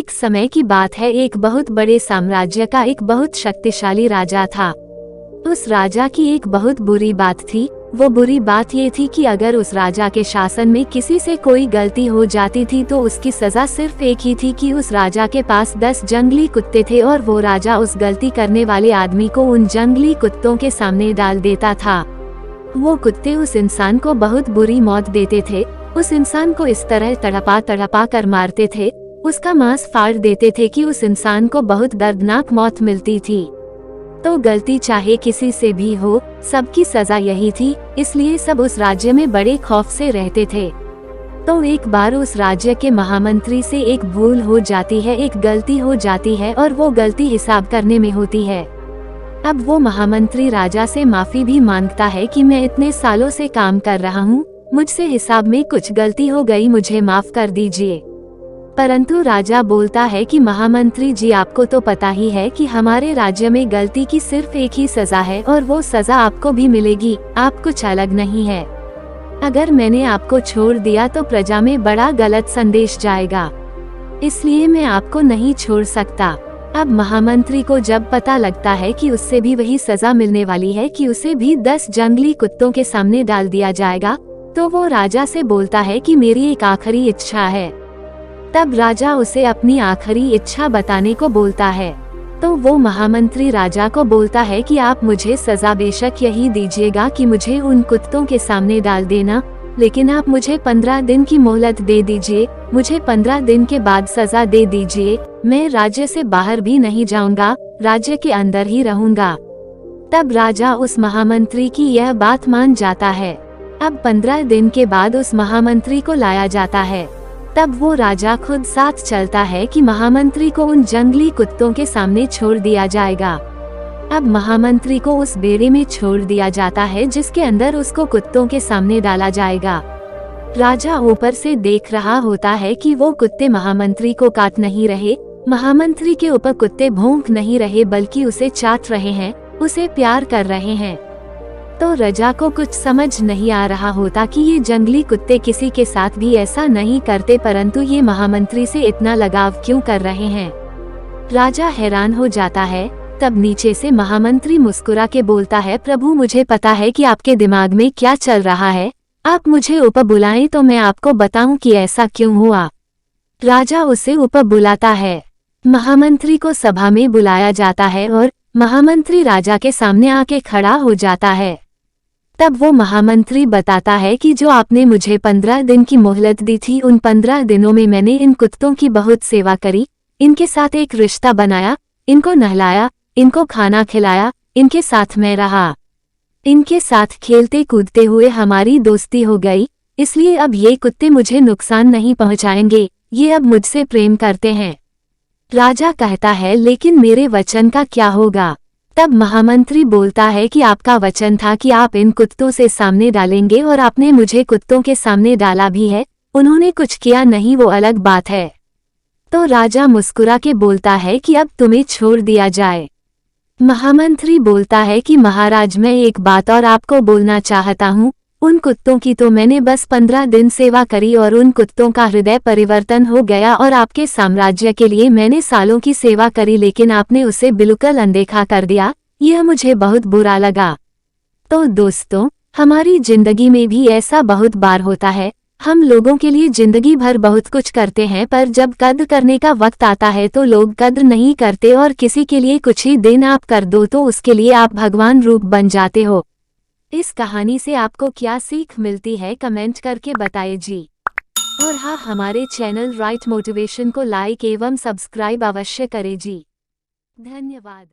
एक समय की बात है, एक बहुत बड़े साम्राज्य का एक बहुत शक्तिशाली राजा था। उस राजा की एक बहुत बुरी बात थी। वो बुरी बात ये थी कि अगर उस राजा के शासन में किसी से कोई गलती हो जाती थी तो उसकी सजा सिर्फ एक ही थी कि उस राजा के पास 10 जंगली कुत्ते थे और वो राजा उस गलती करने वाले आदमी को उन जंगली कुत्तों के सामने डाल देता था। वो कुत्ते उस इंसान को बहुत बुरी मौत देते थे। उस इंसान को इस तरह तड़पा तड़पा कर मारते थे, उसका मांस फाड़ देते थे कि उस इंसान को बहुत दर्दनाक मौत मिलती थी। तो गलती चाहे किसी से भी हो, सबकी सजा यही थी, इसलिए सब उस राज्य में बड़े खौफ से रहते थे। तो एक बार उस राज्य के महामंत्री से एक भूल हो जाती है, एक गलती हो जाती है और वो गलती हिसाब करने में होती है। अब वो महामंत्री राजा से माफी भी मांगता है कि मैं इतने सालों से काम कर रहा हूँ, मुझसे हिसाब में कुछ गलती हो गई, मुझे माफ कर दीजिए। परंतु राजा बोलता है कि महामंत्री जी, आपको तो पता ही है कि हमारे राज्य में गलती की सिर्फ एक ही सजा है और वो सजा आपको भी मिलेगी, आप कुछ अलग नहीं है। अगर मैंने आपको छोड़ दिया तो प्रजा में बड़ा गलत संदेश जाएगा, इसलिए मैं आपको नहीं छोड़ सकता। अब महामंत्री को जब पता लगता है कि उससे भी वही सजा मिलने वाली है कि उसे भी 10 जंगली कुत्तों के सामने डाल दिया जाएगा, तो वो राजा से बोलता है कि मेरी एक आखिरी इच्छा है। तब राजा उसे अपनी आखिरी इच्छा बताने को बोलता है। तो वो महामंत्री राजा को बोलता है कि आप मुझे सजा बेशक यही दीजिएगा कि मुझे उन कुत्तों के सामने डाल देना, लेकिन आप मुझे 15 दिन की मोहलत दे दीजिए। मुझे 15 दिन के बाद सजा दे दीजिए। मैं राज्य से बाहर भी नहीं जाऊंगा, राज्य के अंदर ही रहूंगा। तब राजा उस महामंत्री की यह बात मान जाता है। अब 15 दिन के बाद उस महामंत्री को लाया जाता है। तब वो राजा खुद साथ चलता है कि महामंत्री को उन जंगली कुत्तों के सामने छोड़ दिया जाएगा। अब महामंत्री को उस बेड़े में छोड़ दिया जाता है जिसके अंदर उसको कुत्तों के सामने डाला जाएगा। राजा ऊपर से देख रहा होता है कि वो कुत्ते महामंत्री को काट नहीं रहे, महामंत्री के ऊपर कुत्ते भौंक नहीं रहे, बल्कि उसे चाट रहे हैं, उसे प्यार कर रहे हैं। तो राजा को कुछ समझ नहीं आ रहा होता कि ये जंगली कुत्ते किसी के साथ भी ऐसा नहीं करते, परंतु ये महामंत्री से इतना लगाव क्यों कर रहे हैं। राजा हैरान हो जाता है। तब नीचे से महामंत्री मुस्कुरा के बोलता है, प्रभु मुझे पता है कि आपके दिमाग में क्या चल रहा है, आप मुझे ऊपर बुलाएं तो मैं आपको बताऊं कि ऐसा क्यों हुआ। राजा उसे ऊपर बुलाता है। महामंत्री को सभा में बुलाया जाता है और महामंत्री राजा के सामने आके खड़ा हो जाता है। तब वो महामंत्री बताता है कि जो आपने मुझे 15 दिन की मोहलत दी थी, उन 15 दिनों में मैंने इन कुत्तों की बहुत सेवा करी, इनके साथ एक रिश्ता बनाया, इनको नहलाया, इनको खाना खिलाया, इनके साथ मैं रहा, इनके साथ खेलते कूदते हुए हमारी दोस्ती हो गई, इसलिए अब ये कुत्ते मुझे नुकसान नहीं पहुंचाएंगे, ये अब मुझसे प्रेम करते हैं। राजा कहता है, लेकिन मेरे वचन का क्या होगा। तब महामंत्री बोलता है कि आपका वचन था कि आप इन कुत्तों से सामने डालेंगे और आपने मुझे कुत्तों के सामने डाला भी है, उन्होंने कुछ किया नहीं, वो अलग बात है। तो राजा मुस्कुरा के बोलता है कि अब तुम्हें छोड़ दिया जाए। महामंत्री बोलता है कि महाराज, मैं एक बात और आपको बोलना चाहता हूँ, उन कुत्तों की तो मैंने बस 15 दिन सेवा करी और उन कुत्तों का हृदय परिवर्तन हो गया और आपके साम्राज्य के लिए मैंने सालों की सेवा करी, लेकिन आपने उसे बिल्कुल अनदेखा कर दिया, यह मुझे बहुत बुरा लगा। तो दोस्तों, हमारी जिंदगी में भी ऐसा बहुत बार होता है, हम लोगों के लिए जिंदगी भर बहुत कुछ करते हैं, पर जब कद्र करने का वक्त आता है तो लोग कद्र नहीं करते और किसी के लिए कुछ ही दिन आप कर दो तो उसके लिए आप भगवान रूप बन जाते हो। इस कहानी से आपको क्या सीख मिलती है, कमेंट करके बताइए जी। और हाँ, हमारे चैनल राइट मोटिवेशन को लाइक एवं सब्सक्राइब अवश्य करें जी। धन्यवाद।